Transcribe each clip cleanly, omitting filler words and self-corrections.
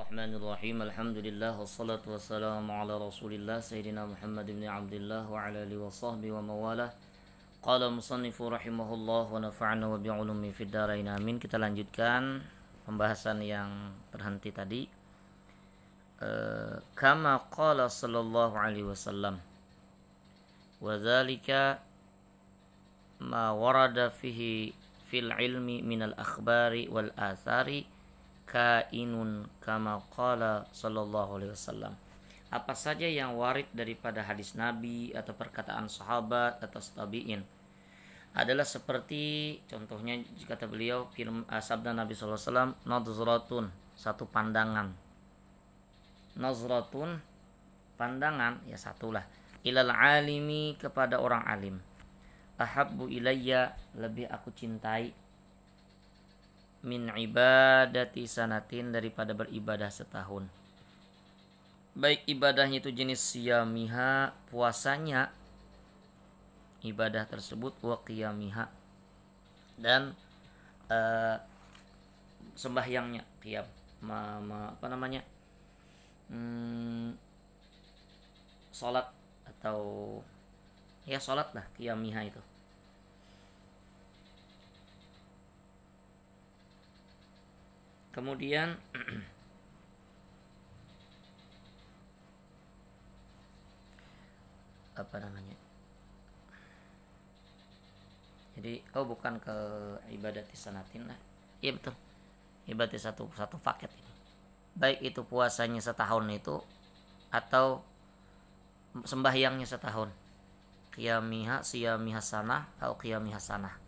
Bismillahirrahmanirrahim. Alhamdulillah wassalatu wassalamu ala Rasulillah Sayyidina Muhammad ibn Abdullah wa ala alihi wa sahbihi wa mawalah. Qala musannifu rahimahullah wa nafa'ana wa bi'ulumi fid dharain amin. Kita lanjutkan pembahasan yang terhenti tadi. Kama qala sallallahu alaihi wasallam. Wa dzalika ma warada fihi fil ilmi minal akhbari wal athari kainun kama qala sallallahu alaihi wasallam. Apa saja yang warid daripada hadis Nabi atau perkataan sahabat atau tabi'in adalah seperti contohnya kata beliau sabda Nabi sallallahu alaihi wasallam, nazratun, satu pandangan. Nazratun, pandangan, ya satulah. Ilal alimi, kepada orang alim. Ahabbu ilayya, lebih aku cintai, min ibadati sanatin, daripada beribadah setahun. Baik ibadahnya itu jenis siyamiha, puasanya ibadah tersebut, wa qiyamiha, dan sembahyangnya, qiyam, salat atau ya salat lah, qiyamiha itu. Kemudian apa namanya? Jadi bukan ke ibadat sanatin lah. Iya betul. Ibadat satu paket ini. Baik itu puasanya setahun itu atau sembahyangnya setahun. Qiyamiha, siyamiha sanah atau qiyamiha sanah.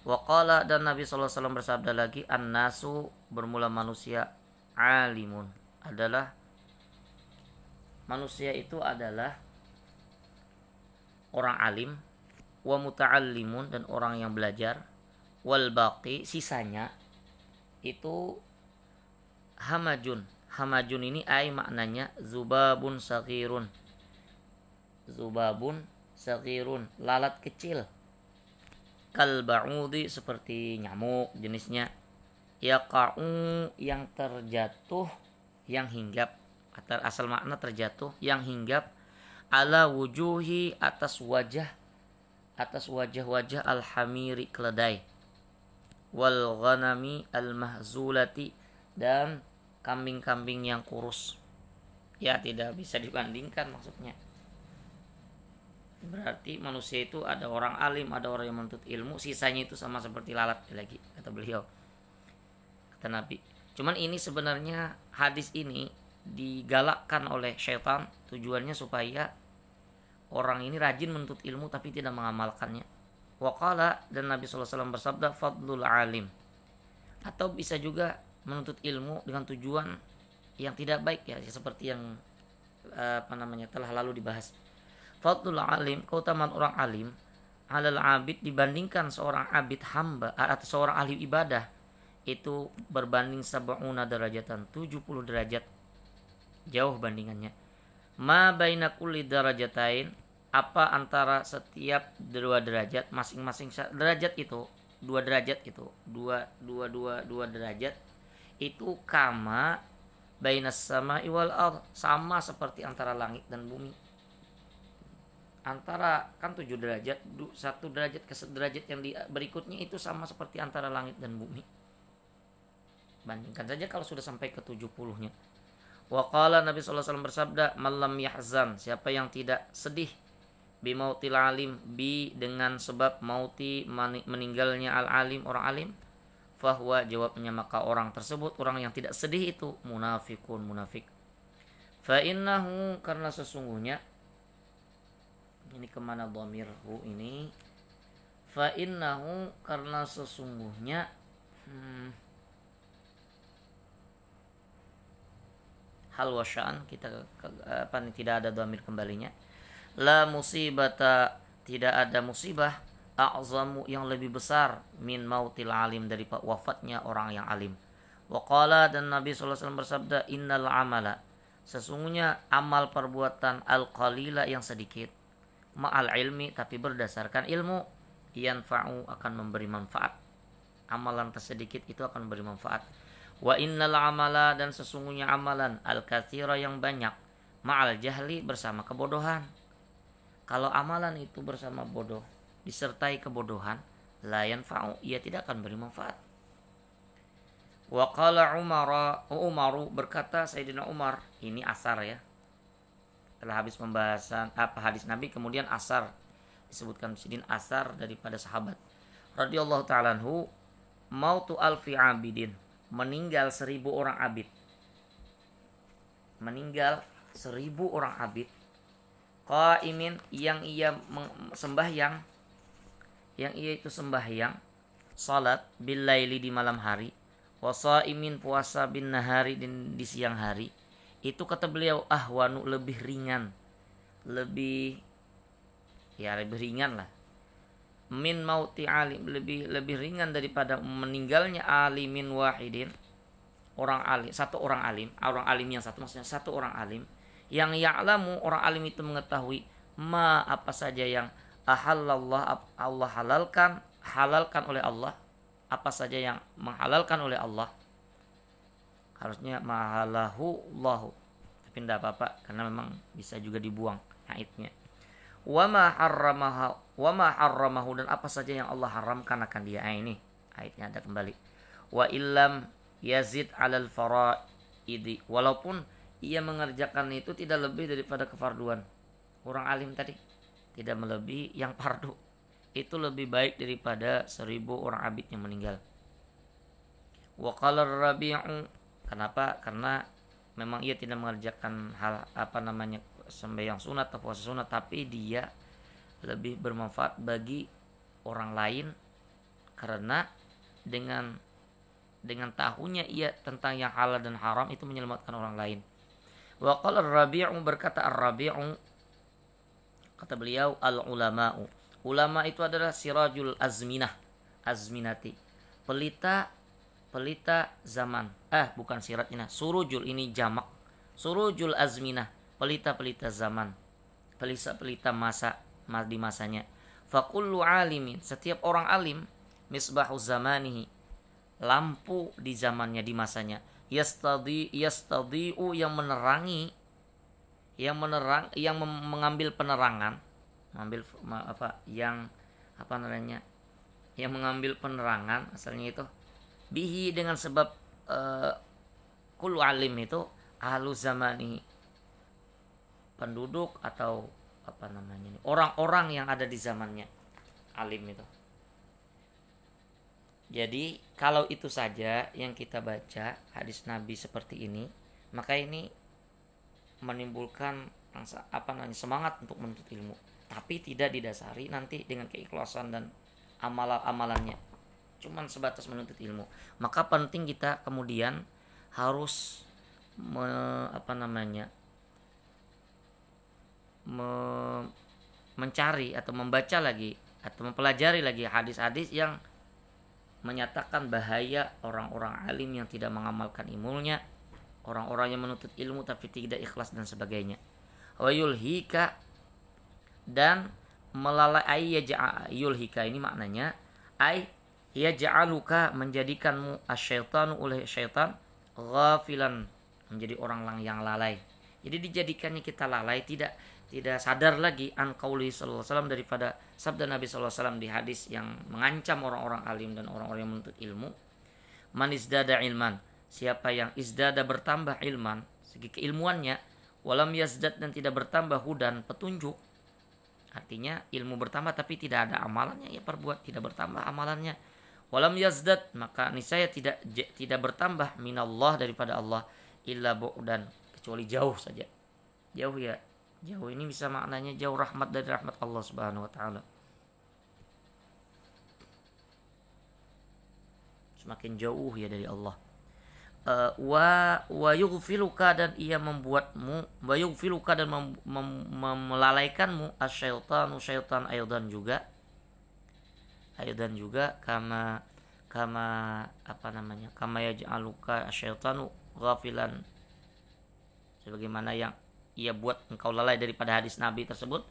Waqala, dan Nabi SAW bersabda lagi, an-nasu, bermula manusia, alimun, adalah manusia itu adalah orang alim, wa muta'allimun, dan orang yang belajar, wal baqi, sisanya itu hamajun. Hamajun ini maknanya zubabun saghirun. Zubabun saghirun, lalat kecil. Kal ba'udi, seperti nyamuk jenisnya. Yaqa'u, yang terjatuh, yang hinggap. Asal makna terjatuh, yang hinggap. Ala wujuhi, atas wajah-wajah alhamiri, keledai. Wal ghanami al mahzulati, dan kambing-kambing yang kurus. Ya, tidak bisa dibandingkan maksudnya. Berarti manusia itu ada orang alim, ada orang yang menuntut ilmu, sisanya itu sama seperti lalat lagi, kata beliau, kata Nabi. Cuman ini sebenarnya hadis ini digalakkan oleh syaitan, tujuannya supaya orang ini rajin menuntut ilmu tapi tidak mengamalkannya. Waqala, dan Nabi SAW bersabda, fadlul alim, atau bisa juga menuntut ilmu dengan tujuan yang tidak baik, ya seperti yang telah lalu dibahas. Fadlul alim, keutamaan orang alim, alal abid, dibandingkan seorang abid hamba atau seorang ahli ibadah, itu berbanding sab'una derajatan, 70 derajat jauh bandingannya. Ma baina kulli darajatain, apa antara setiap dua derajat, masing-masing derajat itu dua derajat itu kama bainas sama'i wal ardh, sama seperti antara langit dan bumi. Antara kan 7 derajat, 1 derajat ke derajat yang berikutnya itu sama seperti antara langit dan bumi. Bandingkan saja kalau sudah sampai ke 70-nya. Wa qala, Nabi SAW bersabda, malam yahzan, siapa yang tidak sedih, bimautil alim, dengan sebab mauti, meninggalnya al alim, orang alim, fahuwa, jawabnya maka orang tersebut, orang yang tidak sedih itu, munafikun, munafik. Fa innahu, karena sesungguhnya, ini kemana dhamirhu ini? Fa innahu, karena sesungguhnya hal wasya'an, kita tidak ada dhamir kembalinya. La musibata, tidak ada musibah, a'zamu, yang lebih besar, min mautil alim, dari wafatnya orang yang alim. Wa qala, dan Nabi SAW bersabda, innal amala, sesungguhnya amal perbuatan, al-qalila, yang sedikit, ma'al ilmi, tapi berdasarkan ilmu, yanfa'u, akan memberi manfaat. Amalan tersedikit itu akan memberi manfaat. Wa innal amala, dan sesungguhnya amalan, al-katsira yang banyak, ma'al jahli bersama kebodohan. Kalau amalan itu bersama bodoh, disertai kebodohan, la yanfa'u, ia tidak akan beri manfaat. Wa qala Umaru, berkata Sayyidina Umar, ini asar ya. Setelah habis pembahasan hadis Nabi, kemudian asar disebutkan sidin asar daripada sahabat radhiyallahu ta'ala anhu, mautu alfi abidin, meninggal 1000 orang abid. Meninggal 1000 orang abid. Qaimin, yang ia sembahyang, yang ia itu sembahyang salat bil laili, di malam hari, wasaimin, puasa bin nahari, di siang hari. Itu kata beliau ahwanu, lebih ringan, lebih ringan lah, min mauti alim, lebih ringan daripada meninggalnya alimin wahidin, orang alim, satu orang alim yang satu, maksudnya satu orang alim yang ya'lamu, orang alim itu mengetahui ma, apa saja yang ahallallah, Allah halalkan oleh Allah, apa saja yang menghalalkan oleh Allah. Harusnya mahalahu Allahu, tapi tidak apa-apa karena memang bisa juga dibuang haidnya. Wa ma harramahu, dan apa saja yang Allah haramkan akan dia. Ini ayatnya ada kembali. Wa illam yazid 'alal faraidi, walaupun ia mengerjakan itu tidak lebih daripada kefarduan. Orang alim tadi tidak melebihi yang fardu, itu lebih baik daripada 1000 orang abid yang meninggal. Wa qala Rabi'u, kenapa? Karena memang ia tidak mengerjakan hal sembahyang sunat atau puasa sunat, tapi dia lebih bermanfaat bagi orang lain karena dengan tahunya ia tentang yang halal dan haram itu menyelamatkan orang lain. Wa qala Rabi'u, berkata Ar-Rabi'u, kata beliau, al-ulama'u, ulama itu adalah sirajul azminati, pelita zaman. Bukan siratnya, surujul, ini jamak, surujul azminah, pelita zaman, pelita masa di masanya. Fakullu alimin, setiap orang alim, misbahu zamanihi, lampu di zamannya, di masanya. Yastadi'u, yang menerangi, yang mengambil penerangan, yang mengambil penerangan, asalnya itu bihi, dengan sebab kullu alim itu ahlu zamani, penduduk atau orang-orang yang ada di zamannya, alim itu. Jadi kalau itu saja yang kita baca hadis Nabi seperti ini, maka ini menimbulkan semangat untuk menuntut ilmu, tapi tidak didasari nanti dengan keikhlasan dan amalan-amalannya, cuman sebatas menuntut ilmu. Maka penting kita kemudian harus mencari atau membaca lagi atau mempelajari lagi hadis-hadis yang menyatakan bahaya orang-orang alim yang tidak mengamalkan ilmunya, orang-orang yang menuntut ilmu tapi tidak ikhlas dan sebagainya. Wa yulhika, dan melalai yulhika, ini maknanya yaj'aluka, menjadikanmu asyaitanu, oleh syaitan, ghafilan, menjadi orang yang lalai. Jadi dijadikannya kita lalai, tidak sadar lagi an qauli sallallahu alaihi wasallam, daripada sabda Nabi sallallahu alaihi wasallam di hadis yang mengancam orang-orang alim dan orang-orang yang menuntut ilmu. Man izdada ilman, siapa yang izdada bertambah ilman, segi keilmuannya, walam yazdad, dan tidak bertambah hudan, petunjuk. Artinya ilmu bertambah tapi tidak ada amalannya, ya perbuat tidak bertambah amalannya. Walam yazdad, maka niscaya tidak bertambah minallah, daripada Allah, illa bu'dan, kecuali jauh saja. Jauh ini bisa maknanya jauh rahmat dari rahmat Allah Subhanahu wa taala. Semakin jauh ya dari Allah. Wa yughfiluka, dan ia membuatmu, wa yughfiluka, dan melalaikanmu asyaitanu, syaitan, aydan juga kama yaj'aluka asyaitanu ghafilan, sebagaimana yang ia buat engkau lalai daripada hadis Nabi tersebut.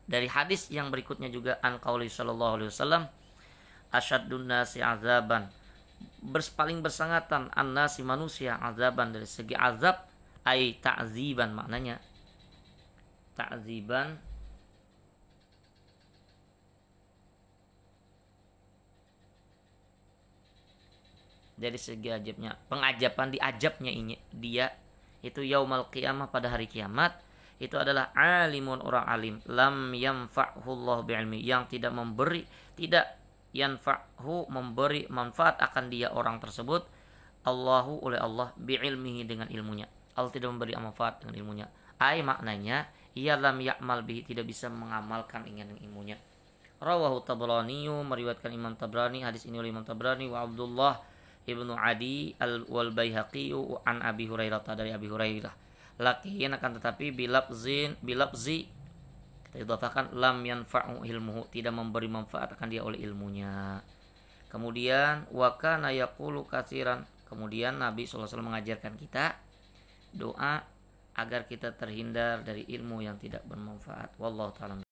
Dari hadis yang berikutnya juga an qauli sallallahu alaihi wasallam, asyaddun nasi azaban, paling bersangatan annasi manusia azaban dari segi azab, ai ta'ziban maknanya. Ta'ziban dari segi ajabnya, pengajaban, diajabnya ini dia itu yaumal qiyamah, pada hari kiamat itu adalah alimun, orang alim, lam yanfa'hullah bi'ilmi, yang tidak yanfa'hu, memberi manfaat akan dia orang tersebut, Allahu, oleh Allah, bi'ilmihi, dengan ilmunya. Allah tidak memberi manfaat dengan ilmunya. Ai maknanya ia lam ya'mal bihi, tidak bisa mengamalkan dengan ilmunya. Rawahu Tabrani, meriwayatkan Imam Tabrani, hadis ini oleh Imam Tabrani, wa Abdullah ibnu Adi wal Baihaqi an Abi Hurairah, dari Abi Hurairah. Lakin akan tetapi bilafzi kita idhafakan lam yanfa'u ilmuhu, tidak memberi manfaat akan dia oleh ilmunya. Kemudian wa kana yaqulu katsiran, kemudian Nabi sallallahu alaihi wasallam mengajarkan kita doa agar kita terhindar dari ilmu yang tidak bermanfaat. Wallahu ta'ala.